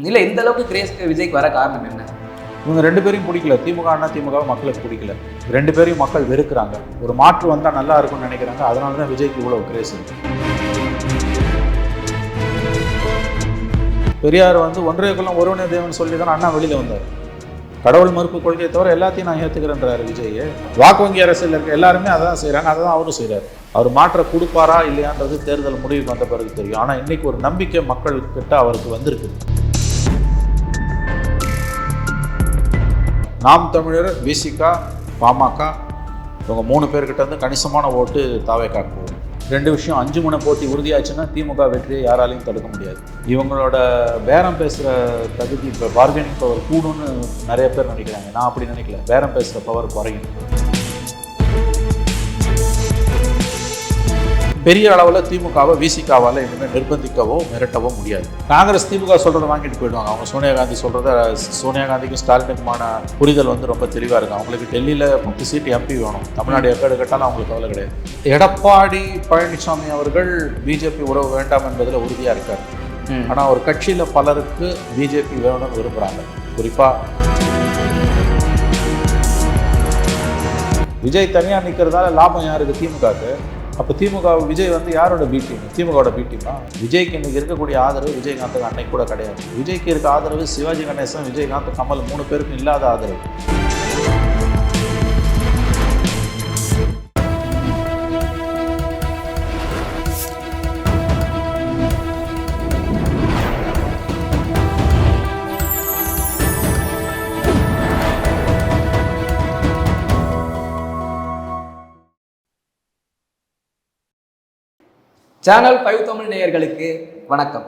இல்லை இந்த அளவுக்கு கிரேஸ் விஜய்க்கு வர காரணம் என்ன? இவங்க ரெண்டு பேரையும் பிடிக்கல. திமுக அண்ணா திமுக மக்களுக்கு பிடிக்கல. ரெண்டு பேரையும் மக்கள் வெறுக்கிறாங்க. ஒரு மாற்று வந்தால் நல்லா இருக்கும்னு நினைக்கிறாங்க. அதனால தான் விஜய்க்கு இவ்வளோ கிரேஸ் இருக்கு. பெரியார் வந்து ஒன்றே குலம் ஒருவனே தேவன் சொல்லி தான் அண்ணா வெளியில் வந்தார். கடவுள் மறுப்பு கொள்கையை தவிர எல்லாத்தையும் நான் ஏற்றுக்கிறேன்றாரு விஜய். வாக்கு வங்கி அரசியல் இருக்க எல்லாருமே அதை தான் செய்கிறாங்க, அதை தான் அவரும் செய்கிறார். அவர் மாற்ற கொடுப்பாரா இல்லையான்றது தேர்தல் முடிவுக்கு வந்த பிறகு தெரியும். ஆனால் இன்னைக்கு ஒரு நம்பிக்கை மக்கள்கிட்ட அவருக்கு வந்திருக்கு. நாம் தமிழர், விசிகா, பாமக இவங்க 3 பேர்கிட்ட வந்து கணிசமான ஓட்டு தாவேக்காக்கு போகும். 2 விஷயம், 5 முனை போட்டி உறுதியாச்சுன்னா திமுக வெற்றியை யாராலையும் தடுக்க முடியாது. இவங்களோட பேரம் பேசுகிற தகுதி, இப்போ பார்கெனிங் பவர் கூடும்னு நிறைய பேர் நினைக்கிறாங்க. நான் அப்படி நினைக்கல. பேரம் பேசுகிற பவர் குறையும். பெரிய அளவில் திமுகவை விசிகாவால் இனிமேல் நிர்பந்திக்கவோ மிரட்டவோ முடியாது. காங்கிரஸ் திமுக சொல்கிறத வாங்கிட்டு போயிடுவாங்க. அவங்க சோனியா காந்தி சொல்கிறத, சோனியா காந்திக்கும் ஸ்டாலினுக்குமான புரிதல் வந்து ரொம்ப தெளிவாக இருக்கும். அவங்களுக்கு டெல்லியில் 10 சீட் எம்பி வேணும். தமிழ்நாடு எக்கேடு கேட்டாலும் அவங்களுக்கு கவலை கிடையாது. எடப்பாடி பழனிசாமி அவர்கள் பிஜேபி உறவு வேண்டாம் என்பதில் உறுதியாக இருக்கார். ஆனால் ஒரு கட்சியில் பலருக்கு பிஜேபி வேணும்னு விரும்புகிறாங்க. குறிப்பாக விஜய் தனியாக நிற்கிறதால லாபம் யாருக்கு? திமுகவுக்கு. அப்போ திமுக விஜய் வந்து யாரோட பி டீம்? திமுகவோட பி டீமா? விஜய்க்கு இன்னைக்கு இருக்கக்கூடிய ஆதரவு விஜயகாந்துக்கு அன்னைக்கு கூட கிடையாது. விஜய்க்கு இருக்க ஆதரவு சிவாஜி கணேசன், விஜயகாந்த், கமல் 3 பேருக்கும் இல்லாத ஆதரவு. சேனல் 5 தமிழ் நேயர்களுக்கு வணக்கம்.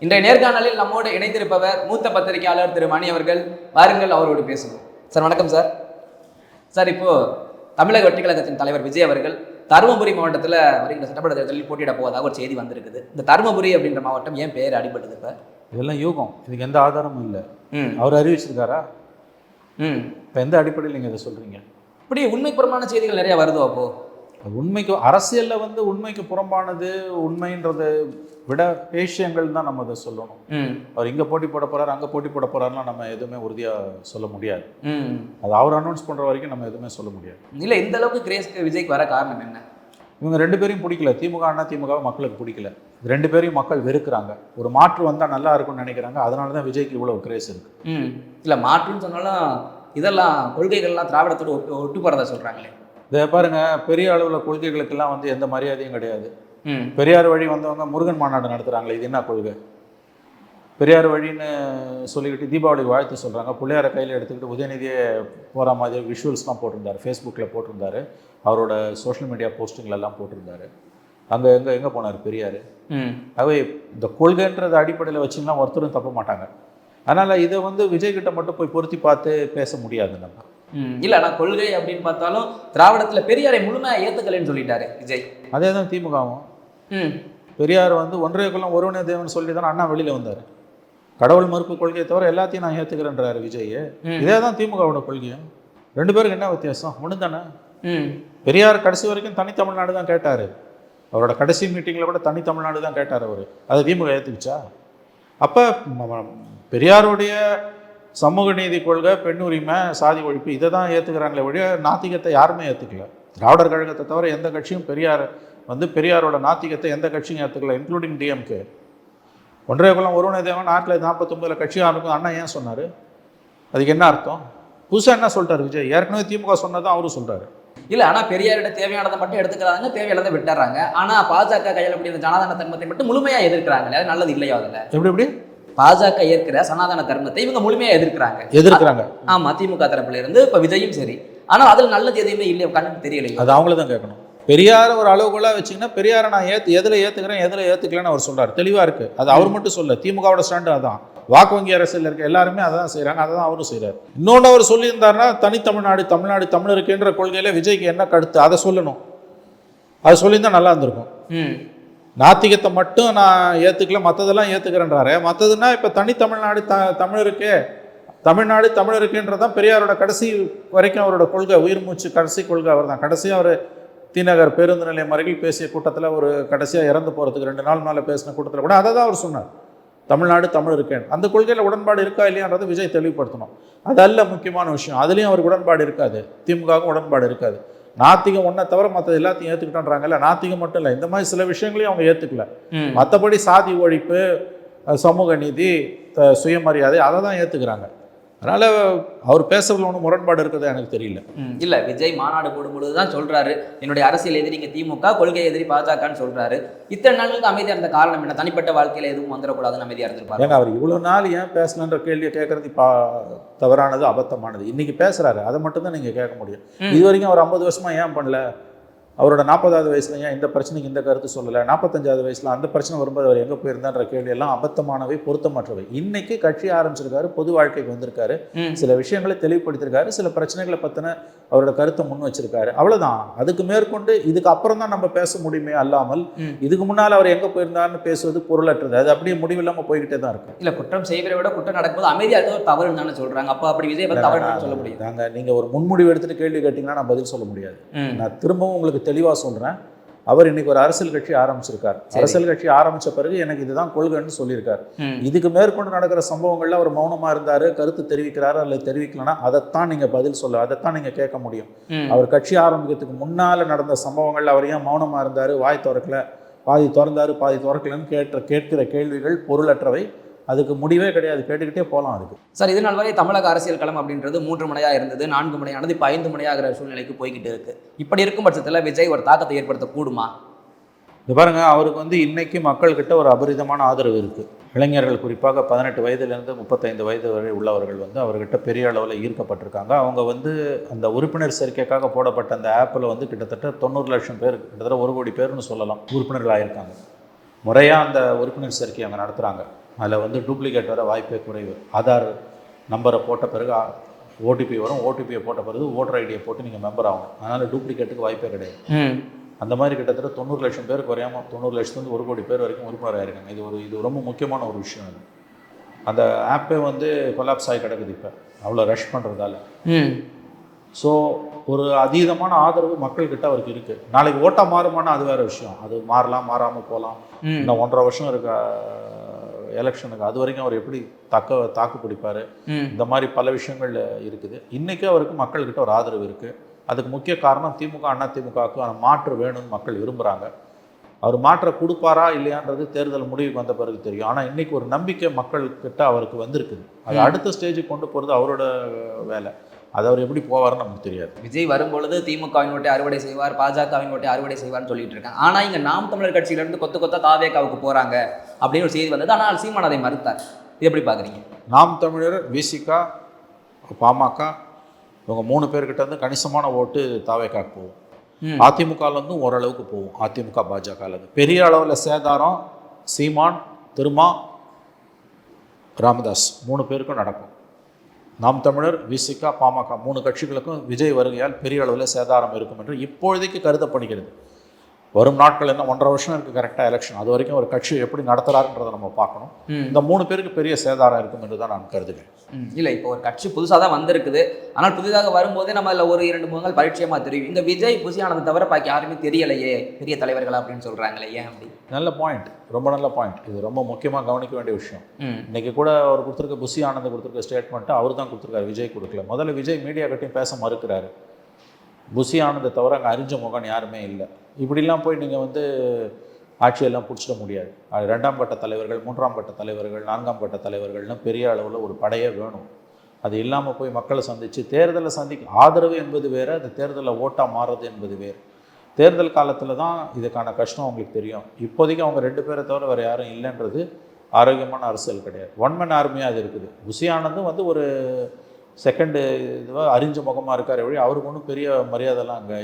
இன்றைய நேர்காணலில் நம்மோடு இணைந்திருப்பவர் மூத்த பத்திரிகையாளர் திரு மணி அவர்கள். வாருங்கள் அவரோடு பேசுவோம். சார் வணக்கம் சார். சார், இப்போ தமிழக வெற்றிக் கழகத்தின் தலைவர் விஜய் அவர்கள் தருமபுரி மாவட்டத்தில் வருகின்ற சட்டமன்ற தேர்தலில் போட்டியிட போவதாக ஒரு செய்தி வந்திருக்குது. இந்த தருமபுரி அப்படின்ற மாவட்டம் ஏன் பேர் அடிபட்டது? இப்போ இதெல்லாம் யூகம், இதுக்கு எந்த ஆதாரமும் இல்லை. அவர் அறிவிச்சிருக்காரா? இப்போ எந்த அடிப்படையில் நீங்கள் இதை சொல்கிறீங்க? இப்படி உண்மைப்புறமான செய்திகள் நிறைய வருதோ? அப்போ உண்மைக்கு அரசியலில் வந்து உண்மைக்கு புறம்பானது, உண்மைன்றதை விட விஷயங்கள் தான் நம்ம அதை சொல்லணும். அவர் இங்கே போட்டி போட போகிறார், அங்கே போட்டி போட போகிறாருன்னா நம்ம எதுவுமே உறுதியாக சொல்ல முடியாது. அது அவர் அனௌன்ஸ் பண்ணுற வரைக்கும் நம்ம எதுவுமே சொல்ல முடியாது. இல்லை இந்த அளவுக்கு கிரேஸ் விஜய்க்கு வர காரணம் என்ன? இவங்க ரெண்டு பேரையும் பிடிக்கல. திமுக அண்ணா திமுக மக்களுக்கு பிடிக்கல. 2 பேரையும் மக்கள் வெறுக்கிறாங்க. ஒரு மாற்று வந்தால் நல்லா இருக்கும்னு நினைக்கிறாங்க. அதனால தான் விஜய்க்கு இவ்வளோ கிரேஸ் இருக்குது. இல்லை மாற்றுன்னு சொன்னாலும் இதெல்லாம் கொள்கைகள்லாம் திராவிடத்தோடு ஒட்டு போகிறதா சொல்கிறாங்களே. இதை பாருங்க, பெரிய அளவில் கொள்கைகளுக்கெல்லாம் வந்து எந்த மரியாதையும் கிடையாது. பெரியார் வழி வந்தவங்க முருகன் மாநாடு நடத்துகிறாங்களே, இது என்ன கொள்கை? பெரியார் வழின்னு சொல்லிக்கிட்டு தீபாவளிக்கு வாழ்த்து சொல்கிறாங்க. பிள்ளையாரை கையில் எடுத்துக்கிட்டு உதயநிதியை போகிற மாதிரி விஷுவல்ஸ்லாம் போட்டிருந்தார், ஃபேஸ்புக்கில் போட்டிருந்தார், அவரோட சோஷியல் மீடியா போஸ்டிங்லெல்லாம் போட்டிருந்தார். அங்கே எங்கே போனார் பெரியார்? ஆகவே இந்த கொள்கைன்றது அடிப்படையில் வச்சிங்கன்னா ஒருத்தரும் தப்ப மாட்டாங்க. அதனால் இதை வந்து விஜய்கிட்ட மட்டும் போய் பொருத்தி பார்த்து பேச முடியாது நம்ம. இல்லை, ஆனால் கொள்கை அப்படின்னு பார்த்தாலும் திராவிடத்தில் பெரியாரை முழுமையாக ஏற்றுக்கலைன்னு சொல்லிட்டாரு விஜய். அதே தான் திமுகவும். பெரியார் வந்து ஒன்றே குலம் ஒருவனே தேவன் சொல்லி தான் அண்ணா வெளியில் வந்தார். கடவுள் மறுப்பு கொள்கையை தவிர எல்லாத்தையும் நான் ஏற்றுக்கிறேன்றாரு விஜய். இதே தான் திமுகவோட கொள்கையும். 2 பேருக்கு என்ன வித்தியாசம்? ஒன்று தானே. பெரியார் கடைசி வரைக்கும் தனி தமிழ்நாடு தான் கேட்டார். அவரோட கடைசி மீட்டிங்கில் கூட தனி தமிழ்நாடு தான் கேட்டார் அவர். அதை திமுக ஏற்றுக்குச்சா? அப்போ பெரியாருடைய சமூக நீதி கொள்கை, பெண் உரிமை, சாதி ஒழிப்பு இதை தான் ஏற்றுக்கிறாங்களே ஒழிய நாத்திகத்தை யாருமே ஏற்றுக்கல. திராவிடர் கழகத்தை தவிர எந்த கட்சியும் பெரியாரோட நாத்திகத்தை எந்த கட்சியும் ஏற்றுக்கல, இன்க்ளூடிங் டிஎம்கே. ஒன்றே குலம் ஒருவனே தேவன் 1949 கட்சி ஆரம்பிக்கும் அண்ணா ஏன் சொன்னார்? அதுக்கு என்ன அர்த்தம்? புதுசாக என்ன சொல்லிட்டார் விஜய்? ஏற்கனவே திமுக சொன்னதான் அவரும் சொல்கிறாரு. இல்லை, ஆனால் பெரியாரிட தேவையானதை மட்டும் எடுத்துக்கிறாங்க, தேவையானதை விட்டுறாங்க. ஆனால் பாஜக கையில் அப்படி இந்த ஜனதான தர்மத்தை மட்டும் முழுமையாக எதிர்க்கிறாங்க. அது நல்லது இல்லையா? அதில் எப்படி பாஜக ஏற்கிற சனாதன தர்மத்தை இவங்க முழுமையாக எதிர்க்கிறாங்க. ஆமா, திமுக தரப்புல இருந்து இப்போ விஜயும் சரி. ஆனால் அதில் நல்லது எதுவுமே இல்லை, கண்ணுக்கு தெரியலையே. அது அவங்கள தான் கேட்கணும். பெரியார் ஒரு அளவுகோலாக வச்சிங்கன்னா பெரியாரை நான் எதில் ஏற்றுக்கிறேன் எதில் ஏற்றுக்கலன்னு அவர் சொல்கிறார். தெளிவாக இருக்குது. அது அவர் மட்டும் சொல்ல, திமுகவோட ஸ்டாண்டு அதான். வாக்கு வங்கி அரசியல் இருக்க எல்லாருமே அதை தான் செய்கிறாங்க, அதை தான் அவரும் செய்கிறார். இன்னொன்று அவர் சொல்லியிருந்தாருன்னா தமிழ்நாடு தமிழருக்குன்ற கொள்கையில் விஜய்க்கு என்ன கருத்து அதை சொல்லணும். அதை சொல்லியிருந்தால் நல்லா இருந்திருக்கும். நாத்திகத்தை மட்டும் நான் ஏற்றுக்கல, மற்றதெல்லாம் ஏற்றுக்கிறேன்றாரு. மற்றதுன்னா இப்போ தமிழ்நாடு தமிழருக்குன்றதான் பெரியாரோட கடைசி வரைக்கும் அவரோட கொள்கை, உயிர் மூச்சு கடைசி கொள்கை அவர் தான். கடைசியாக அவர் தீநகர் பேருந்து நிலையம் அருகில் பேசிய கூட்டத்தில், ஒரு கடைசியாக இறந்து போகிறதுக்கு 2 நாள் மேலே பேசின கூட்டத்தில் கூட அதை தான் அவர் சொன்னார். தமிழ்நாடு தமிழ் இருக்கேன். அந்த கொள்கையில் உடன்பாடு இருக்கா இல்லையான்றதை விஜய் தெளிவுபடுத்தணும். அதல்ல முக்கியமான விஷயம். அதுலேயும் அவருக்கு உடன்பாடு இருக்காது, திமுகவுக்கும் உடன்பாடு இருக்காது. நாத்திகம் ஒன்றை தவிர மற்ற எல்லாத்தையும் ஏற்றுக்கிட்டோன்றாங்கல்ல, நாத்திகம் மட்டும் இல்லை, இந்த மாதிரி சில விஷயங்களையும் அவங்க ஏற்றுக்கல. மற்றபடி சாதி ஒழிப்பு, சமூக நீதி, சுயமரியாதை அதை தான் ஏற்றுக்கிறாங்க. அதனால் அவர் பேசுறதுல ஒன்றும் முரண்பாடு இருக்கிறதா எனக்கு தெரியல. இல்லை, விஜய் மாநாடு போடும்பொழுது தான் சொல்கிறாரு, என்னுடைய அரசியல் எதிரிங்க திமுக, கொள்கை எதிரி பாஜகன்னு சொல்கிறாரு. இத்தனை நாளுக்கு அமைதியாக இருந்த காரணம் என்ன? தனிப்பட்ட வாழ்க்கையில் எதுவும் வந்துடக்கூடாதுன்னு அமைதியாக இருந்திருப்பாரு. ஏங்க, அவர் இவ்வளோ நாள் ஏன் பேசலன்ற கேள்வியை கேட்கறது தவறானது, அபத்தமானது. இன்னைக்கு பேசுகிறாரு, அதை மட்டும்தான் நீங்கள் கேட்க முடியும். இது வரைக்கும் அவர் 50 வருஷமா ஏன் பண்ணல? அவரோட 40வது வயசுல ஏன் இந்த பிரச்சனைக்கு இந்த கருத்து சொல்லலை? 45வது வயசுல அந்த பிரச்சனை வரும்போது அவர் எங்கே போயிருந்தான்ற கேள்வியெல்லாம் அபத்தமானவை, பொருத்தமற்றவை. இன்னைக்கு கட்சி ஆரம்பிச்சிருக்காரு, பொது வாழ்க்கைக்கு வந்திருக்காரு, சில விஷயங்களை தெளிவுபடுத்திருக்காரு, சில பிரச்சனைகளை பற்றின அவரோட கருத்தை முன் வச்சிருக்காரு. அவ்வளோதான். அதுக்கு மேற்கொண்டு இதுக்கு அப்புறம் தான் நம்ம பேச முடியுமே அல்லாமல் இதுக்கு முன்னால் அவர் எங்கே போயிருந்தாருன்னு பேசுவது பொருளற்றது. அது அப்படியே முடிவில்லாமல் போய்கிட்டே தான் இருக்கு. இல்லை, குற்றம் செய்வதை விட குற்றம் நடக்கும்போது அமைதியாக இருக்கிறது தவறுன்னு தானே சொல்கிறாங்க. அப்போ அப்படி விஜய் தவறுன்னு சொல்ல முடியும்? நாங்கள் நீங்கள் ஒரு முன்முடிவு எடுத்துட்டு கேள்வி கேட்டிங்கன்னா நான் பதில் சொல்ல முடியாது. நான் திரும்பவும் உங்களுக்கு தெளிவாக சொல்கிறேன். அவர் இன்னைக்கு ஒரு அரசியல் கட்சி ஆரம்பிச்சிருக்கார். அரசியல் கட்சி ஆரம்பிச்ச பிறகு எனக்கு இதுதான் கொள்கைன்னு சொல்லியிருக்காரு. இதுக்கு மேற்கொண்டு நடக்கிற சம்பவங்கள்ல அவர் மௌனமா இருந்தாரு, கருத்து தெரிவிக்கிறாரு அல்லது தெரிவிக்கலன்னா அதைத்தான் நீங்க பதில் சொல்ல, அதைத்தான் நீங்க கேட்க முடியும். அவர் கட்சி ஆரம்பிக்கிறதுக்கு முன்னால நடந்த சம்பவங்கள்ல அவர் ஏன் மௌனமா இருந்தாரு, வாய் திறக்கல, பாதி திறந்தாரு பாதி திறக்கலன்னு கேட்கிற கேள்விகள் பொருளற்றவை. அதுக்கு முடிவே கிடையாது, கேட்டுக்கிட்டே போகலாம். அதுக்கு சார், இது நாள் வரை தமிழக அரசியல் களம் அப்படின்றது 3 முனையாக இருந்தது, 4 முனையானது, இப்போ 5 முனையாகிற சூழ்நிலைக்கு போய்கிட்டு இருக்கு. இப்படி இருக்கும் பட்சத்தில் விஜய் ஒரு தாக்கத்தை ஏற்படுத்த கூடுமா? இது பாருங்க, அவருக்கு இன்னைக்கு மக்கள்கிட்ட ஒரு அபரிதமான ஆதரவு இருக்குது. இளைஞர்கள் குறிப்பாக 18 வயதிலிருந்து 35 வயது வரை உள்ளவர்கள் அவர்கிட்ட பெரிய அளவில் ஈர்க்கப்பட்டிருக்காங்க. அவங்க அந்த உறுப்பினர் சேர்க்கைக்காக போடப்பட்ட அந்த ஆப்பில் கிட்டத்தட்ட 90 லட்சம் பேர், கிட்டத்தட்ட 1 கோடி பேர்னு சொல்லலாம், உறுப்பினர்கள் ஆகியிருக்காங்க. முறையாக அந்த உறுப்பினர் சேர்க்கை அங்கே நடத்துகிறாங்க. அதில் டூப்ளிகேட் வர வாய்ப்பே குறைவு. ஆதார் நம்பரை போட்ட பிறகு ஓடிபி வரும், ஓடிபியை போட்ட பிறகு ஓட்டர் ஐடியை போட்டு நீங்கள் மெம்பர் ஆகணும். அதனால் டூப்ளிகேட்டுக்கு வாய்ப்பே கிடையாது. அந்த மாதிரி கிட்டத்தட்ட 90 லட்சம் பேர் குறையாமல் 90 லட்சத்துலேருந்து 1 கோடி பேர் வரைக்கும் உறுப்பினர் ஆகிருக்காங்க. இது ரொம்ப முக்கியமான ஒரு விஷயம். அது அந்த ஆப்பே கொலாப்ஸ் ஆகி கிடக்குது இப்போ, அவ்வளோ ரஷ் பண்ணுறதால. ஸோ ஒரு அதீதமான ஆதரவு மக்கள்கிட்ட அவருக்கு இருக்குது. நாளைக்கு ஓட்டாக மாறுமானா அது வேறு விஷயம். அது மாறலாம், மாறாமல் போகலாம். இன்னும் 1.5 வருஷம் இருக்க எலெக்ஷனுக்கு, அது வரைக்கும் அவர் எப்படி தாக்கு பிடிப்பார், இந்த மாதிரி பல விஷயங்கள் இருக்குது. இன்றைக்கி அவருக்கு மக்கள்கிட்ட ஒரு ஆதரவு இருக்குது. அதுக்கு முக்கிய காரணம் திமுக, அண்ணா திமுகவுக்கு அந்த மாற்று வேணும்னு மக்கள் விரும்புகிறாங்க. அவர் மாற்ற கொடுப்பாரா இல்லையான்றது தேர்தல் முடிவுக்கு வந்த பிறகு தெரியும். ஆனால் இன்றைக்கி ஒரு நம்பிக்கை மக்கள்கிட்ட அவருக்கு வந்திருக்குது. அது அடுத்த ஸ்டேஜுக்கு கொண்டு போகிறது அவரோட வேலை. அது அவர் எப்படி போவார்னு நமக்கு தெரியாது. விஜய் வரும்பொழுது திமுகவின் ஓட்டை அறுவடை செய்வார், பாஜகவின் ஓட்டை அறுவடை செய்வார்னு சொல்லிட்டு இருக்காங்க. ஆனால் இங்கே நாம் தமிழர் கட்சியிலேருந்து கொத்த தாவேக்காவுக்கு போகிறாங்க அப்படின்னு ஒரு செய்தி வந்தது. ஆனால் சீமான் அதை மறுத்தார். இது எப்படி பார்க்குறீங்க? நாம் தமிழர், விசிகா, பாமக இவங்க 3 பேர்கிட்ட கணிசமான ஓட்டு தாவேக்காக்கு போகும். அதிமுகலேருந்தும் ஓரளவுக்கு போகும். அதிமுக பாஜகலேருந்து பெரிய அளவில் சேதாரம் சீமான், திருமா, ராமதாஸ் 3 பேருக்கும் நடக்கும். நாம் தமிழர், விசிகா, பாமக 3 கட்சிகளுக்கும் விஜய் வருகையால் பெரிய அளவில் சேதாரம் இருக்கும் என்று இப்பொழுதைக்கு கருதப்படுகிறது. வரும் நாட்கள் என்ன 1.5 வருஷம் இருக்குது கரெக்டாக எலெக்ஷன். அது வரைக்கும் ஒரு கட்சி எப்படி நடத்துகிறாருன்றதை நம்ம பார்க்கணும். இந்த 3 பேருக்கு பெரிய சேதாரம் இருக்கும் என்று தான் நான் கருதுகிறேன். இல்லை, இப்போ ஒரு கட்சி புதுசாக தான் வந்திருக்குது. ஆனால் புதிதாக வரும்போதே நம்ம அதில் ஒரு 2 முகங்கள் பரிச்சயமாக தெரியும். இந்த விஜய் புசியானதை தவிர பாக்கி யாருமே தெரியலையே பெரிய தலைவர்கள் அப்படின்னு சொல்கிறாங்களே, ஏன் அப்படி? நல்ல பாயிண்ட், ரொம்ப நல்ல பாயிண்ட். இது ரொம்ப முக்கியமாக கவனிக்க வேண்டிய விஷயம். இன்றைக்கி கூட அவர் கொடுத்துருக்க புசி ஆனந்த் கொடுத்துருக்க ஸ்டேட்மெண்ட்டு அவர் தான் கொடுத்துருக்காரு, விஜய் கொடுக்கல. முதல்ல விஜய் மீடியா கட்டியும் பேச மறுக்கிறாரு. புசி ஆனந்தை தவிர அங்கே அறிஞ்ச முகம் யாருமே இல்லை. இப்படிலாம் போய் நீங்கள் ஆட்சியெல்லாம் பிடிச்சிட முடியாது. 2ஆம் கட்ட தலைவர்கள், 3ஆம் கட்ட தலைவர்கள், 4ஆம் கட்ட தலைவர்கள்னு பெரிய அளவில் ஒரு படையே வேணும். அது இல்லாமல் போய் மக்களை சந்தித்து தேர்தலை ஆதரவு என்பது வேறு, அந்த தேர்தலில் ஓட்டாக மாறுறது என்பது வேறு. தேர்தல் காலத்தில் தான் இதுக்கான கஷ்டம் அவங்களுக்கு தெரியும். இப்போதைக்கு அவங்க 2 பேரை தவிர வேறு யாரும் இல்லைன்றது ஆரோக்கியமான அரசியல் கிடையாது. 1 man ஆர்மியாக அது இருக்குது. புசி ஆனந்தும் ஒரு செகண்டு இதுவாக அறிஞ்ச முகமாக இருக்கார். வழி அவருக்கு ஒன்றும் பெரிய மரியாதைலாம் அங்கே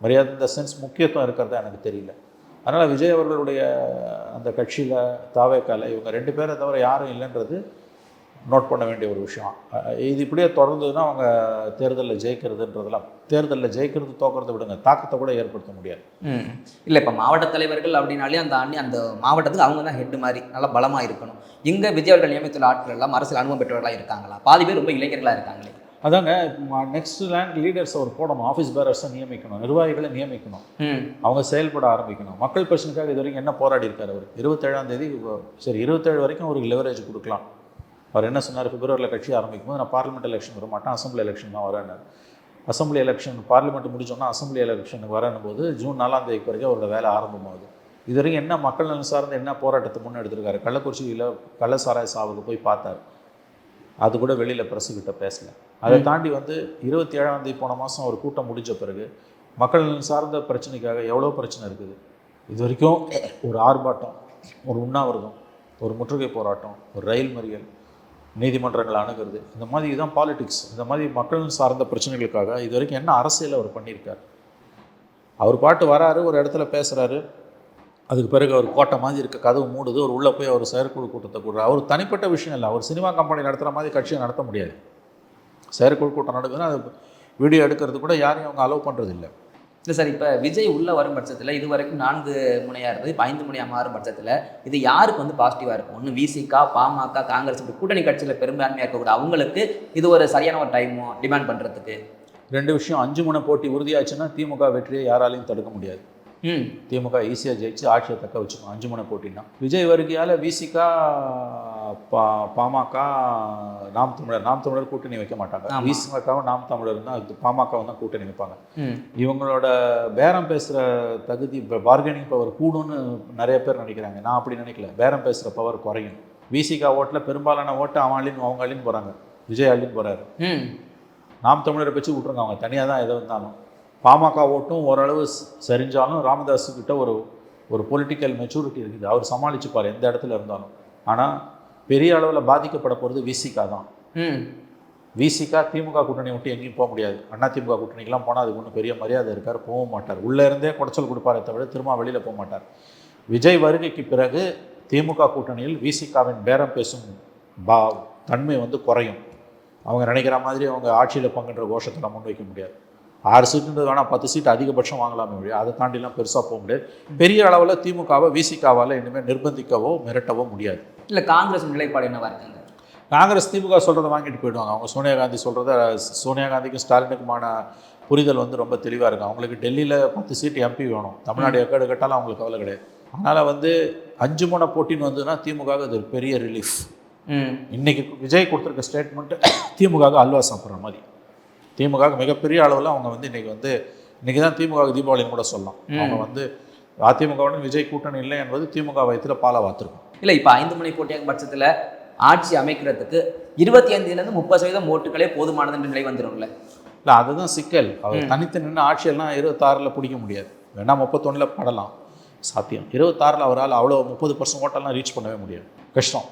மரியாதை இந்த சென்ஸ் முக்கியத்துவம் இருக்கிறதா எனக்கு தெரியல. அதனால் விஜய் அவர்களுடைய அந்த கட்சியில் தாவேக்கால இவங்க 2 பேரை தவிர யாரும் இல்லைன்றது நோட் பண்ண வேண்டிய ஒரு விஷயம். இது இப்படியே தொடர்ந்ததுன்னா அவங்க தேர்தலில் ஜெயிக்கிறதுன்றதெல்லாம், தேர்தலில் ஜெயிக்கிறது தோக்கிறத விடுங்க, தாக்கத்தை கூட ஏற்படுத்த முடியாது. இல்லை, இப்போ மாவட்ட தலைவர்கள் அப்படின்னாலே அந்த மாவட்டத்துக்கு அவங்க தான் ஹெட் மாதிரி நல்லா பலமாக இருக்கணும். இங்கே விஜய் அவர்கள் நியமித்துள்ள ஆட்கள் எல்லாம் அரசியல் அனுபவம் பெற்றவர்களாக இருக்காங்களா? பாதி பேர் ரொம்ப இளைஞர்களாக இருக்காங்களே. அதாங்க நெக்ஸ்ட் ரேங்க் லீடர்ஸ் அவர் போடணும், ஆஃபீஸ் பேரர்ஸை நியமிக்கணும், நிர்வாகிகளை நியமிக்கணும், அவங்க செயல்பட ஆரம்பிக்கணும். மக்கள் பிரச்சனைக்காக இது வரைக்கும் என்ன போராடி இருக்காரு அவர்? 27ஆம் தேதி சரி 27 வரைக்கும் அவருக்கு லெவரேஜ் கொடுக்கலாம். அவர் என்ன சொன்னார்? பிப்ரவரியில் கட்சி ஆரம்பிக்கும் போது நான் பார்லிமெண்ட் எலெக்ஷன் வர மாட்டேன், அசம்பிளி எலெக்ஷன் தான் வரேன்னு. அசம்பிளி எலெக்ஷன் பார்லிமெண்ட் முடிச்சோன்னா அசம்பிளி எலெக்ஷனுக்கு வரணும் போது ஜூன் 4ஆம் தேதிக்கு வரைக்கும் அவரோட வேலை ஆரம்பமாகுது. இது வரைக்கும் என்ன மக்கள் நலன் சார்ந்து என்ன போராட்டத்தை முன்னெடுத்திருக்காரு? கள்ளக்குறிச்சியில் கள்ளசாராய சாவுக்கு போய் பார்த்தார், அது கூட வெளியில் பிரஸுக்கிட்ட பேசலை. அதை தாண்டி 27ஆம் தேதி போன மாதம் ஒரு கூட்டம் முடிஞ்ச பிறகு மக்கள் நலன் சார்ந்த பிரச்சனைக்காக எவ்வளோ பிரச்சனை இருக்குது. இது வரைக்கும் ஒரு ஆர்ப்பாட்டம், ஒரு உண்ணாவிரதம், ஒரு முற்றுகை போராட்டம், ஒரு ரயில் மறியல், நீதிமன்றங்களை அணுகிறது, இந்த மாதிரி இதுதான் பாலிடிக்ஸ். இந்த மாதிரி மக்கள் சார்ந்த பிரச்சனைகளுக்காக இது வரைக்கும் என்ன அரசியல் அவர் பண்ணியிருக்கார்? அவர் பாட்டு வராரு, ஒரு இடத்துல பேசுகிறாரு, அதுக்கு பிறகு அவர் கோட்டை மாதிரி இருக்க கதவு மூடுது, ஒரு உள்ளே போய் அவர் செயற்குழு கூட்டத்தை கூடுறாரு. அவர் தனிப்பட்ட விஷயம் இல்லை, அவர் சினிமா கம்பெனி நடத்துகிற மாதிரி கட்சியை நடத்த முடியாது. செயற்குழு கூட்டம் நடக்குதுன்னா அது வீடியோ எடுக்கிறது கூட யாரையும் அவங்க அலோவ் பண்ணுறது இல்லை. இல்லை சார், இப்போ விஜய் உள்ளே வரும் பட்சத்தில் இது வரைக்கும் 4 முனையாக இருந்தது, இப்போ 5 முனையாக மாறும் பட்சத்தில் இது யாருக்கு பாசிட்டிவாக இருக்கும்? ஒன்று விசிகா, பாமக, காங்கிரஸ், இப்படி கூட்டணி கட்சியில் பெரும்பான்மையாக இருக்கக்கூடாது, அவங்களுக்கு இது ஒரு சரியான ஒரு டைமோ டிமாண்ட் பண்ணுறதுக்கு. 2 விஷயம். 5 முனை போட்டி உறுதியாச்சுன்னா திமுக வெற்றியை யாராலையும் தடுக்க முடியாது. திமுக ஈஸியாக ஜெயிச்சு ஆட்சியை தக்க வச்சுக்கணும் 5 முனை போட்டின்னா. விஜய் வருகையால் விசிகா, பாமக, நாம் தமிழர் கூட்டணி வைக்க மாட்டாங்க. விசிகாவும் நாம் தமிழர் தான், பாமகவும் தான் கூட்டணி வைப்பாங்க. இவங்களோட பேரம் பேசுகிற தகுதி, பார்கெனிங் பவர் கூடும்னு நிறைய பேர் நினைக்கிறாங்க. நான் அப்படி நினைக்கல. பேரம் பேசுகிற பவர் குறையும். விசிகா ஓட்டில் பெரும்பாலான ஓட்டு அவங்க அள்ளின்னு போகிறாங்க, விஜய் அள்ளின்னு போகிறாரு. நாம் தமிழரை வச்சு விட்ருங்க, அவங்க தனியாக தான் எதை இருந்தாலும். பாமக ஓட்டும் ஓரளவு சரிஞ்சாலும் ராமதாஸ் கிட்ட ஒரு பொலிட்டிக்கல் மெச்சூரிட்டி இருக்குது, அவர் சமாளிச்சுப்பார் எந்த இடத்துல இருந்தாலும். ஆனால் பெரிய அளவில் பாதிக்கப்பட போகிறது விசிகா தான். விசிகா திமுக கூட்டணி விட்டு எங்கேயும் போக முடியாது. அதிமுக கூட்டணிக்கெலாம் போனால் அதுக்கு ஒன்றும் பெரிய மரியாதை இருக்கார், போக மாட்டார். உள்ளே இருந்தே குடைச்சல் கொடுப்பாரே தவிர திரும்ப வெளியில் போக மாட்டார். விஜய் வருகைக்கு பிறகு திமுக கூட்டணியில் விசிகாவின் பேரம் பேசும் தன்மை குறையும். அவங்க நினைக்கிற மாதிரி அவங்க ஆட்சியில் பங்குன்ற கோஷத்தை முன்வைக்க முடியாது. 6 சீட்டுன்றது வேணால் 10 சீட்டு அதிகபட்சம் வாங்கலாமே வழி, அதை தாண்டிலாம் பெருசாக போக முடியாது. பெரிய அளவில் திமுகவை விசிகாவால் இனிமேல் நிர்பந்திக்கவோ மிரட்டவோ முடியாது. இல்லை காங்கிரஸ் நிலைப்பாடு என்னவா இருக்குங்க? காங்கிரஸ் திமுக சொல்கிறத வாங்கிட்டு போயிடுவாங்க. அவங்க சோனியா காந்தி சொல்கிறத, சோனியா காந்திக்கும் ஸ்டாலினுக்குமான புரிதல் ரொம்ப தெளிவாக இருக்கும். அவங்களுக்கு டெல்லியில் 10 சீட்டு எம்பி வேணும், தமிழ்நாடு எக்கடு கட்டாலும் அவங்களுக்கு கவலை கிடையாது. அதனால் 5 முனை போட்டின்னு வந்ததுன்னா திமுக அது ஒரு பெரிய ரிலீஃப். இன்னைக்கு விஜய் கொடுத்துருக்க ஸ்டேட்மெண்ட்டு திமுக அல்வா சாப்பிட்ற மாதிரி. திமுக மிகப்பெரிய அளவில் அவங்க இன்னைக்கு தான் திமுக தீபாவளின்னு கூட சொல்லலாம். அவங்க அதிமுகவுடன் விஜய் கூட்டணி இல்லை என்பது திமுக வயத்தில் பாலை வாத்திருக்கும். இல்லை, இப்போ 5 முனை போட்டியாக பட்சத்தில் ஆட்சி அமைக்கிறதுக்கு 25% 30% ஓட்டுகளே போதுமானதுன்ற நிலை வந்துடும்ல. இல்லை, அதுதான் சிக்கல். அவர் தனித்து நின்று ஆட்சியெல்லாம் 26 பிடிக்க முடியாது. வேணா 31 படலாம், சாத்தியம். 26 அவரால் அவ்வளோ 30% ஓட்டெல்லாம் ரீச் பண்ணவே முடியாது, கஷ்டம்.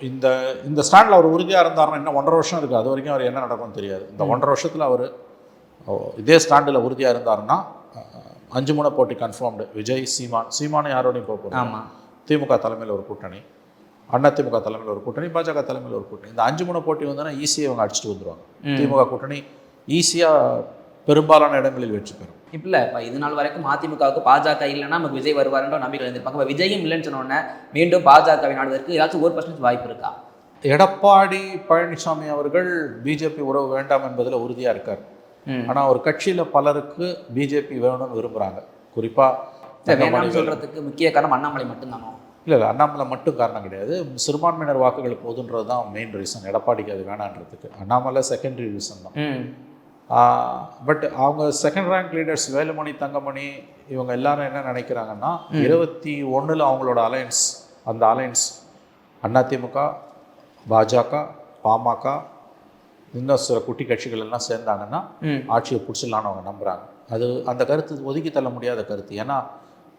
இந்த ஸ்டாண்டில் அவர் உறுதியாக இருந்தாருன்னா இன்னும் 1.5 வருஷம் இருக்குது, அது வரைக்கும் அவர் என்ன நடக்கும்னு தெரியாது. இந்த 1.5 வருஷத்தில் அவர் இதே ஸ்டாண்டில் உறுதியாக இருந்தாருன்னா 5 முனை போட்டி கன்ஃபார்ம்டு. விஜய், சீமானு யாரோடையும் போக போகிறோம். ஆமாம், திமுக தலைமையில் ஒரு கூட்டணி, அதிமுக தலைமையில் ஒரு கூட்டணி, பாஜக தலைமையில் ஒரு கூட்டணி. இந்த 5 முனை போட்டி ஈஸியாக இவங்க அடிச்சுட்டு வந்துடுவாங்க. திமுக கூட்டணி ஈஸியாக பெரும்பாலான இடங்களில் வெற்றி பெறும். இல்லை, இப்போ இது நாள் வரைக்கும் அதிமுகவுக்கு பாஜக இல்லைன்னா நமக்கு விஜய் வருவாருன்ற நம்பிக்கை இருந்திருப்பாங்க. இப்போ விஜயும் இல்லைன்னு சொன்னோன்னே மீண்டும் பாஜகவை நாடுவதற்கு ஏதாச்சும் 1% வாய்ப்பு இருக்கா? எடப்பாடி பழனிசாமி அவர்கள் பிஜேபி உறவு வேண்டாம் என்பதில் உறுதியாக இருக்கார். ஆனால் ஒரு கட்சியில் பலருக்கு பிஜேபி வேணும்னு விரும்புகிறாங்க. குறிப்பாக வேணாம்னு சொல்கிறதுக்கு முக்கிய காரணம் அண்ணாமலை மட்டும்தானோ? இல்லை, அண்ணாமலை மட்டும் காரணம் கிடையாது. சிறுபான்மையினர் வாக்குகள் போதுன்றது தான் மெயின் ரீசன். எடப்பாடிக்கு அது வேணான்றதுக்கு அண்ணாமலை செகண்டரி ரீசன் தான். பட் அவங்க second rank leaders Velumani, Thangamani, இவங்க எல்லாரும் என்ன நினைக்கிறாங்கன்னா 21 அவங்களோட அலையன்ஸ், அந்த அலையன்ஸ் அதிமுக, பாஜக, பாமக, இன்னும் சில குட்டி கட்சிகள் எல்லாம் சேர்ந்தாங்கன்னா ஆட்சியை பிடிச்சிடலான்னு அவங்க நம்புகிறாங்க. அது அந்த கருத்து ஒதுக்கி தள்ள முடியாத கருத்து. ஏன்னா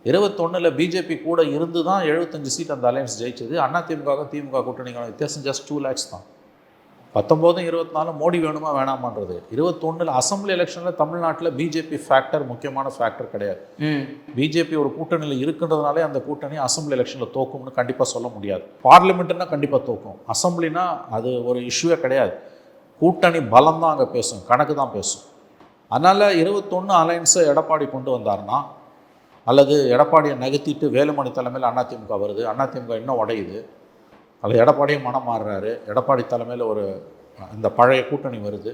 21 பிஜேபி கூட இருந்து தான் 75 சீட் அந்த அலையன்ஸ் ஜெயிச்சது. அதிமுக திமுக கூட்டணிக்கான வித்தியாசம் ஜஸ்ட் 2 lakhs தான். 19, 24 மோடி வேணுமா வேணாமான்றது. 21 அசம்பிளி எலெக்ஷனில் தமிழ்நாட்டில் பிஜேபி ஃபேக்டர் முக்கியமான ஃபேக்டர் கிடையாது. பிஜேபி ஒரு கூட்டணியில் இருக்குன்றதுனாலே அந்த கூட்டணி அசம்பிளி எலெக்ஷனில் தோக்கும்னு கண்டிப்பாக சொல்ல முடியாது. பார்லிமெண்ட்னா கண்டிப்பாக தோக்கும், அசம்பிளினா அது ஒரு இஷ்யூவே கிடையாது. கூட்டணி பலம் தான் அங்கே பேசும், கணக்கு தான் பேசும். அதனால் 21 அலையன்ஸை எடப்பாடி கொண்டு வந்தார்னா, அல்லது எடப்பாடியை நகர்த்திட்டு வேலுமணி தலைமையில் அதிமுக வருது, அதிமுக இன்னும் உடையுது, அதில் எடப்பாடியும் மனம் மாறுறாரு, எடப்பாடி தலைமையில் ஒரு இந்த பழைய கூட்டணி வருது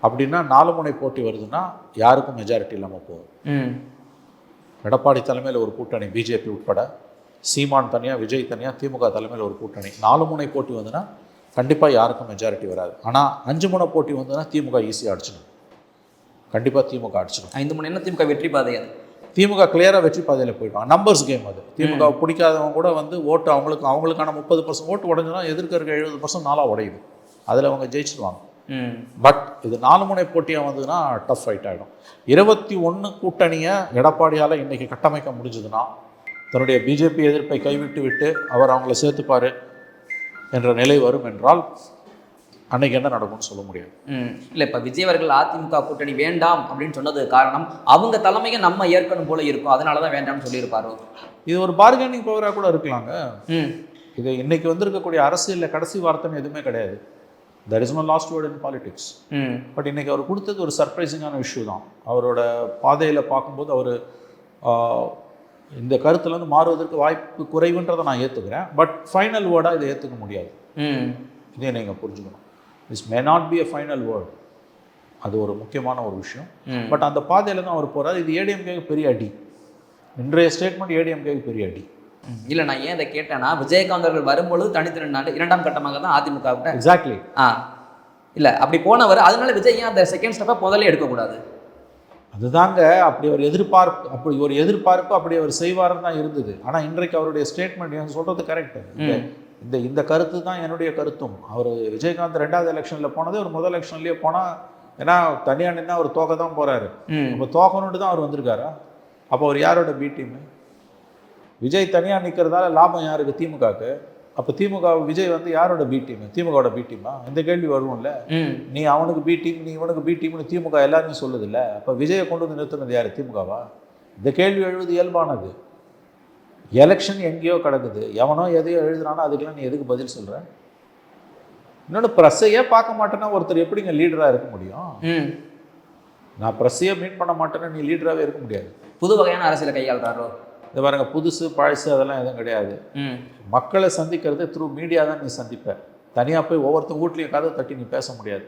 அப்படின்னா 4 முனை போட்டி வருதுன்னா யாருக்கும் மெஜாரிட்டி இல்லாமல் போகும். எடப்பாடி தலைமையில் ஒரு கூட்டணி, பிஜேபி உட்பட, சீமான் தனியாக, விஜய் தனியாக, திமுக தலைமையில் ஒரு கூட்டணி, 4 முனை போட்டி வந்துன்னா கண்டிப்பாக யாருக்கும் மெஜாரிட்டி வராது. ஆனால் 5 முனை போட்டி வந்ததுன்னா திமுக ஈஸியாக அடிச்சிடும். கண்டிப்பாக திமுக அடிச்சிடும். 5 முனைன்னா திமுக வெற்றி பாதை அது. திமுக கிளியராக வெற்றி பாதையில் போயிடுவாங்க. நம்பர்ஸ் கேம் அது. திமுக பிடிக்காதவங்க கூட வந்து ஓட்டு அவங்களுக்கான 30% ஓட்டு உடஞ்சுனா எதிர்க்க இருக்க 70% நாளாக உடையுது. அதில் அவங்க ஜெயிச்சிடுவாங்க. பட் இது 4 முனை போட்டியாக வந்ததுன்னா டஃப் ஃபைட் ஆகிடும். 21 கூட்டணியை எடப்பாடியால் இன்றைக்கி கட்டமைக்க முடிஞ்சதுன்னா தன்னுடைய பிஜேபி எதிர்ப்பை கைவிட்டு விட்டு அவர் அவங்கள சேர்த்துப்பார் என்ற நிலை வரும் என்றால் அன்னைக்கு என்ன நடக்கும்னு சொல்ல முடியாது. இல்லை, இப்போ விஜய் அவர்கள் அதிமுக கூட்டணி வேண்டாம் அப்படின்னு சொன்னது காரணம் அவங்க தலைமையை நம்ம ஏற்கனும் போல இருக்கும், அதனால தான் வேண்டாம்னு சொல்லியிருப்பாரோ. இது ஒரு பார்கெனிங் பவராக கூட இருக்கலாங்க. இது இன்னைக்கு வந்திருக்கக்கூடிய அரசியலில் கடைசி வார்த்தைன்னு எதுவுமே கிடையாது. there is no last word in politics. But இன்னைக்கு அவர் கொடுத்தது ஒரு சர்ப்ரைசிங்கான இஷ்யூ தான். அவரோட பாதையில் பார்க்கும்போது அவர் இந்த கருத்துலேருந்து மாறுவதற்கு வாய்ப்பு குறைவுன்றதை நான் ஏற்றுக்கிறேன். பட் ஃபைனல் வேர்டாக இதை ஏற்றுக்க முடியாது. இதே நீங்கள் புரிஞ்சுக்கணும். This may not be a final word. அது ஒரு முக்கியமான ஒரு விஷயம். பட் அந்த பாதையில் தான் அவர் போகிறார். இது ஏடிஎம்கேக்கு பெரிய அடி. இன்றைய ஸ்டேட்மெண்ட் ஏடிஎம்கேக்கு பெரிய அடி. இல்லை, நான் ஏன் இதை கேட்டேன்னா, விஜயகாந்த் அவர்கள் வரும்பொழுது தனித்து நின்றாங்க. 2ஆம் கட்டமாக தான் அதிமுக. எக்ஸாக்ட்லி. இல்லை, அப்படி போனவர். அதனால விஜய் ஏன் அந்த செகண்ட் ஸ்டெப்பை முதல்ல எடுக்கக்கூடாது? அதுதாங்க. அப்படி ஒரு எதிர்பார்ப்பு அப்படி அவர் செய்வாருன்னு தான் இருந்தது. ஆனால் இன்றைக்கு அவருடைய ஸ்டேட்மெண்ட் ஏன் சொல்கிறது கரெக்டு. இந்த கருத்து தான் என்னுடைய கருத்தும். அவர் விஜயகாந்த் 2வது எலெக்ஷனில் போனது ஒரு முதல் எலெக்ஷன்லேயே போனால், ஏன்னா தனியாக நின்று அவர் தோக்க தான் போகிறாரு. அப்போ தோக்கணுன்ட்டு தான் அவர் வந்திருக்காரா? அப்போ அவர் யாரோட பி டீமு? விஜய் தனியாக நிற்கிறதால லாபம் யாருக்கு? திமுகவுக்கு. அப்போ திமுக விஜய் வந்து யாரோட பி டீம்? திமுகவோட பி டீமா? இந்த கேள்வி வரும்ல. நீ அவனுக்கு பி டீம், நீ இவனுக்கு பி டீம்னு திமுக எல்லாருமே சொல்லுது இல்லை. அப்போ விஜயை கொண்டு வந்து நிறுத்தினது யார்? திமுகவா? இந்த கேள்வி எழுவது இயல்பானது. எலெக்ஷன் எங்கேயோ கிடக்குது. எவனோ எதையோ எழுதுனானோ அதுக்கெல்லாம் நீ எதுக்கு பதில் சொல்கிற? இன்னொன்று, ப்ரெஸ்ஸையே பார்க்க மாட்டேன்னா ஒருத்தர் எப்படிங்க லீடராக இருக்க முடியும்? நான் ப்ரெஸ்ஸையே மீட் பண்ண மாட்டேன்னா நீ லீடராகவே இருக்க முடியாது. புது வகையான அரசியலை கையாளுறாரோ? இது பாருங்க, புதுசு பழசு அதெல்லாம் எதுவும் கிடையாது. மக்களை சந்திக்கிறது த்ரூ மீடியா தான் நீ சந்திப்ப. தனியாக போய் ஒவ்வொருத்தர் வீட்லையும் கதை தட்டி நீ பேச முடியாது.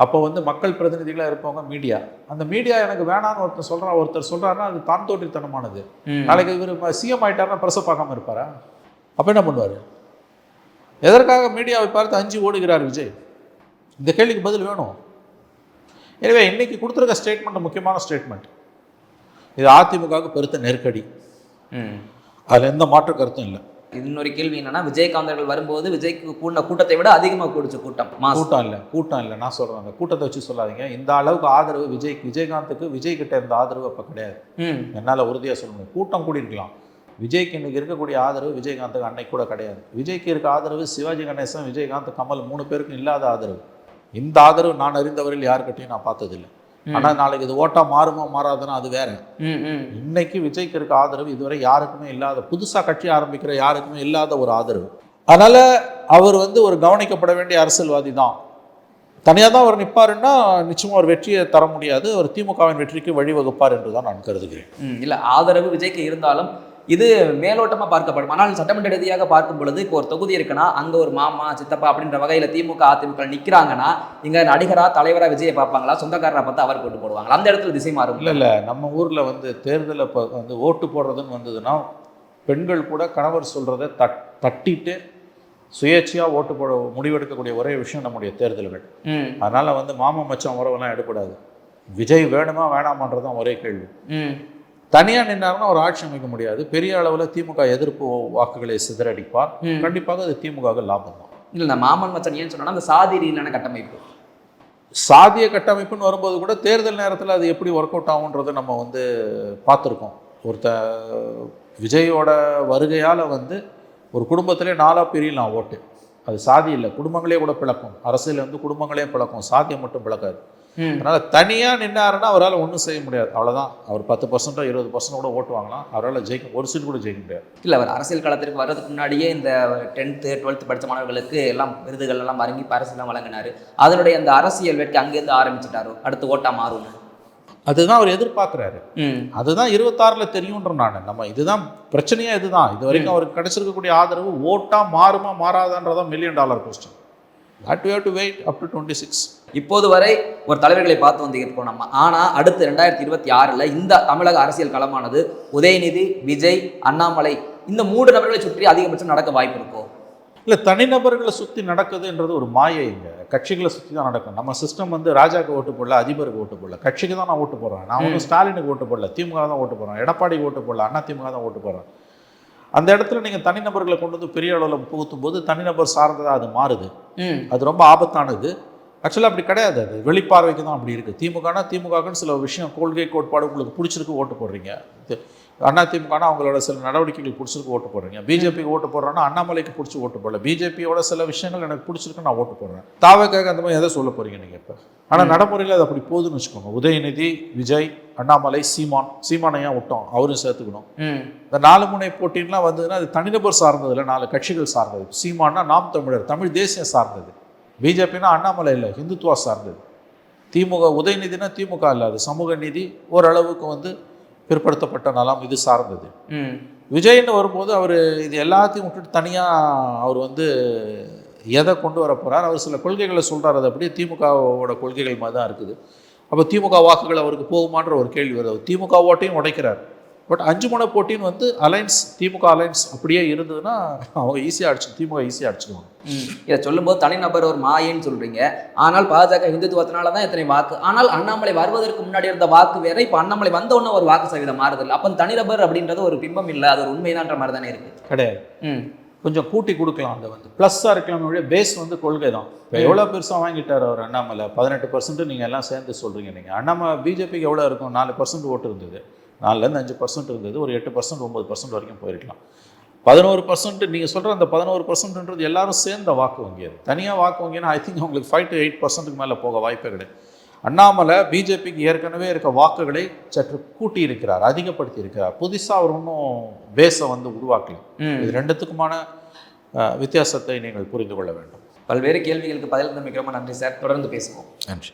அப்போ வந்து மக்கள் பிரதிநிதிகளாக இருப்பவங்க மீடியா. அந்த மீடியா எனக்கு வேணான்னு ஒருத்தர் சொல்கிறாருன்னா அது தான் தோற்றித்தனமானது. நாளைக்கு இவர் சிஎம் ஆகிட்டாருன்னா ப்ரெஸ்ஸை பார்க்காம இருப்பாரா? அப்போ என்ன பண்ணுவார்? எதற்காக மீடியாவை பார்த்து 5 ஓடுகிறார் விஜய்? இந்த கேள்விக்கு பதில் வேணும். எனவே இன்னைக்கு கொடுத்துருக்க ஸ்டேட்மெண்ட் முக்கியமான ஸ்டேட்மெண்ட். இது அதிமுகவுக்கு பெருத்த நெருக்கடி. அதில் எந்த மாற்று கருத்தும் இல்லை. இன்னொரு கேள்வி என்னன்னா, விஜயகாந்த் அவர்கள் வரும்போது விஜய்க்கு கூடின கூட்டத்தை விட அதிகமாக கூடிச்ச கூட்டம். கூட்டம் இல்லை நான் சொல்கிறேன். அந்த கூட்டத்தை வச்சு சொல்லாதீங்க. இந்த அளவுக்கு ஆதரவு விஜயகாந்துக்கு விஜய் கிட்ட இருந்த ஆதரவு அப்போ கிடையாது. என்னால் உறுதியாக சொல்ல முடியும். கூட்டம் கூடியிருக்கலாம். விஜய்க்கு இன்னைக்கு இருக்கக்கூடிய ஆதரவு விஜயகாந்துக்கு அன்னைக்கு கூட கிடையாது. விஜய்க்கு இருக்க ஆதரவு சிவாஜி கணேசன், விஜயகாந்த், கமல் 3 பேருக்கும் இல்லாத ஆதரவு. இந்த ஆதரவு நான் அறிந்தவரையில் யாருக்கிட்டையும் நான் பார்த்ததில்லை. ஆனால் நாளைக்கு இது ஓட்டா மாறுமா மாறாதுன்னா அது வேற. இன்னைக்கு விஜய்க்கு இருக்க ஆதரவு இதுவரை யாருக்குமே இல்லாத, புதுசாக கட்சி ஆரம்பிக்கிற யாருக்குமே இல்லாத ஒரு ஆதரவு. அதனால அவர் வந்து ஒரு கவனிக்கப்பட வேண்டிய அரசியல்வாதி தான். தனியாக தான் அவர் நிற்பாருன்னா நிச்சயமாக ஒரு வெற்றியை தர முடியாது. அவர் திமுகவின் வெற்றிக்கு வழிவகுப்பார் என்று தான் நான் கருதுகிறேன். இல்லை, ஆதரவு விஜய்க்கு இருந்தாலும் இது மேலோட்டமாக பார்க்கப்படும். ஆனால் சட்டமன்ற ரீதியாக பார்க்கும் பொழுது இப்போ ஒரு தொகுதி இருக்குன்னா அங்கே ஒரு மாமா சித்தப்பா அப்படின்ற வகையில் திமுக அதிமுக நிற்கிறாங்கன்னா இங்கே நடிகராக தலைவராக விஜயை பார்ப்பாங்களா, சொந்தக்காரராக பார்த்து அவர் போட்டு போடுவாங்களா? அந்த இடத்துல திசை மாறும். இல்லை, நம்ம ஊரில் வந்து தேர்தலில் வந்து ஓட்டு போடுறதுன்னு வந்ததுன்னா பெண்கள் கூட கணவர் சொல்கிறத தட்டிட்டு சுயேட்சையாக ஓட்டு போட முடிவெடுக்கக்கூடிய ஒரே விஷயம் நம்முடைய தேர்தல்கள். அதனால் வந்து மாமா மச்சான் உறவெல்லாம் எடுக்கூடாது. விஜய் வேணுமா வேணாமான்றதான் ஒரே கேள்வி. தனியாக நின்னாருன்னா ஒரு ஆட்சி அமைக்க முடியாது. பெரிய அளவில் திமுக எதிர்ப்பு வாக்குகளை சிதறடிப்பார். கண்டிப்பாக அது திமுக லாபம் தான். இல்லை, மாமன் மச்சான் ஏன்னு சொன்னா அந்த சாதி ரீதியிலான கட்டமைப்பு, சாதிய கட்டமைப்புன்னு வரும்போது கூட தேர்தல் நேரத்தில் அது எப்படி ஒர்க் அவுட் ஆகுன்றதை நம்ம வந்து பார்த்துருக்கோம். விஜயோட வருகையால் வந்து ஒரு குடும்பத்திலே 4 பிரியலாம் ஓட்டு. அது சாதி இல்லை, குடும்பங்களே கூட பிளக்கும். அரசியல் வந்து குடும்பங்களே பிளக்கும், சாதியம் மட்டும் பிளக்காது. அதனால் தனியாக நின்னாருன்னா அவரால் ஒன்றும் செய்ய முடியாது. அவ்வளோதான். அவர் 10% 20% கூட ஓட்டு வாங்கலாம். அவரால் ஒரு சீட் கூட ஜெயிக்க முடியாது. இல்லை, அவர் அரசியல் காலத்திற்கு வர்றதுக்கு முன்னாடியே இந்த 10th 12th படித்த மாணவர்களுக்கு எல்லாம் விருதுகள் எல்லாம் வாங்கி பரிசுலாம் வழங்கினார். அதனுடைய அந்த அரசியல் வேட்கை அங்கேருந்து ஆரம்பிச்சுட்டாரோ அடுத்து ஓட்டா மாறும். அதுதான் அவர் எதிர்பார்க்குறாரு. அதுதான் 26ல் தெரியுன்ற நான். நம்ம இதுதான் பிரச்சனையே. இதுதான் இது வரைக்கும் அவருக்கு கிடைச்சிருக்கக்கூடிய ஆதரவு ஓட்டா மாறுமா மாறாதான்றதான் $1,000,000 question. that we have to wait up to 26. இப்போது வரை ஒரு தலைவர்களை பார்த்து வந்து இருக்கோம் நம்ம. ஆனால் அடுத்து 2026 இந்த தமிழக அரசியல் களமானது உதயநிதி, விஜய், அண்ணாமலை இந்த 3 நபர்களை சுற்றி அதிகபட்சம் நடக்க வாய்ப்பு இருக்கோ? இல்லை, தனிநபர்களை சுற்றி நடக்குதுன்றது ஒரு மாயை. இங்கே கட்சிகளை சுற்றி தான் நடக்கும். நம்ம சிஸ்டம் வந்து ராஜாக்கு ஓட்டு போடல, அதிபருக்கு ஓட்டு போடல, கட்சிக்கு தான் நான் ஓட்டு போடுறேன். நான் ஒன்றும் ஸ்டாலினுக்கு ஓட்டு போடல, திமுக தான் ஓட்டு போடுறேன், எடப்பாடிக்கு ஓட்டு போடல, அண்ணா திமுக தான் ஓட்டு போடுறேன். அந்த இடத்துல நீங்கள் தனிநபர்களை கொண்டு வந்து பெரிய அளவில் புகுத்தும் போது தனிநபர் சார்ந்ததாக அது மாறுது. அது ரொம்ப ஆபத்தானது. ஆக்சுவலாக அப்படி கிடையாது. அது வெளிப்பார்வைக்கு தான் அப்படி இருக்குது. திமுகனா திமுகன்னு சில விஷயம், கொள்கை கோட்பாடு உங்களுக்கு பிடிச்சிருக்கு ஓட்டு போடுறீங்க. அண்ணா திமுகனா அவங்களோட சில நடவடிக்கைகள் பிடிச்சிருக்கு ஓட்டு போடுறீங்க. பிஜேபிக்கு ஓட்டு போடுறோன்னா அண்ணாமலைக்கு பிடிச்சி ஓட்டு போடல, பிஜேபியோட சில விஷயங்கள் எனக்கு பிடிச்சிருக்கு நான் ஓட்டு போடுறேன். தாவக்காக அந்த மாதிரி எதை சொல்ல போகிறீங்க நீங்கள் இப்போ? ஆனால் நடைமுறையில் அது அப்படி போகுதுன்னு வச்சுக்கோங்க. உதயநிதி, விஜய், அண்ணாமலை, சீமானையாக விட்டோம், அவரும் சேர்த்துக்கணும். இந்த 4 முனை போட்டின்லாம் வந்ததுன்னா அது தனிநபர் சார்ந்ததில்லை, 4 கட்சிகள் சார்ந்தது. சீமானா நாம் தமிழர், தமிழ் தேசியம் சார்ந்தது. பிஜேபினா அண்ணாமலை இல்லை, ஹிந்துத்துவா சார்ந்தது. திமுக, உதயநிதினா திமுக இல்லை, அது சமூக நீதி, ஓரளவுக்கு வந்து பிற்படுத்தப்பட்ட நலம், இது சார்ந்தது. விஜய்னு வரும்போது அவர் இது எல்லாத்தையும் விட்டுட்டு தனியாக அவர் வந்து எதை கொண்டு வர போகிறார்? அவர் சில கொள்கைகளை சொல்கிறார். அது அப்படியே திமுகவோட கொள்கைகள் மாதிரி தான் இருக்குது. அப்போ திமுக வாக்குகள் அவருக்கு போகுமான்ற ஒரு கேள்வி வருது. திமுக ஓட்டையும் உடைக்கிறார். பட் 5 முனை போட்டின்னு வந்து அலைன்ஸ், திமுக அலைன்ஸ் அப்படியே இருந்ததுன்னா அவங்க ஈஸியாக திமுக ஈஸியாக அடிச்சுக்குவாங்க. இதை சொல்லும்போது தனிநபர் ஒரு மாயன்னு சொல்கிறீங்க. ஆனால் பாஜக ஹிந்துத்துவத்தினால தான் இத்தனை வாக்கு. ஆனால் அண்ணாமலை வருவதற்கு முன்னாடி இருந்த வாக்கு வேற, இப்போ அண்ணாமலை வந்த உடனே ஒரு வாக்கு சதவீதம் மாறுதில்லை. அப்போ தனிநபர் அப்படின்றது ஒரு பிம்பம் இல்லை, அது ஒரு உண்மைதான்ற மாதிரி தானே இருக்குது. கிடையாது, கொஞ்சம் கூட்டி கொடுக்கலாம். அந்த வந்து ப்ளஸ்ஸாக இருக்கலாமே, பேஸ் வந்து கொள்கை தான். இப்போ எவ்வளோ பெருசாக வாங்கிட்டார் அவர் அண்ணாமலை? 18% நீங்கள் எல்லாம் சேர்ந்து சொல்கிறீங்க. நீங்கள் அண்ணாமலை பிஜேபிக்கு எவ்வளோ இருக்கும்? 4% ஓட்டு இருந்தது, 4லேருந்து 5% இருந்தது, ஒரு 8% 9% வரைக்கும் போயிருக்கலாம். 11% நீங்கள் சொல்கிற அந்த 11%ன்றது எல்லாரும் சேர்ந்த வாக்கு வங்கி. அது தனியாக வாக்கு வங்கினா ஐ திங்க் உங்களுக்கு 5 to 8% மேலே போக வாய்ப்பே கிடையாது. அண்ணாமலை பிஜேபிக்கு ஏற்கனவே இருக்க வாக்குகளை சற்று கூட்டி இருக்கிறார், அதிகப்படுத்தி இருக்கிறார். புதுசாக அவர் ஒன்றும் பேஸை வந்து உருவாக்கலாம். இது ரெண்டுத்துக்குமான வித்தியாசத்தை நீங்கள் புரிந்து கொள்ள வேண்டும். பல்வேறு கேள்விகளுக்கு பதில் தந்தமைக்கு ரொம்ப நன்றி சார். தொடர்ந்து பேசுவோம். நன்றி.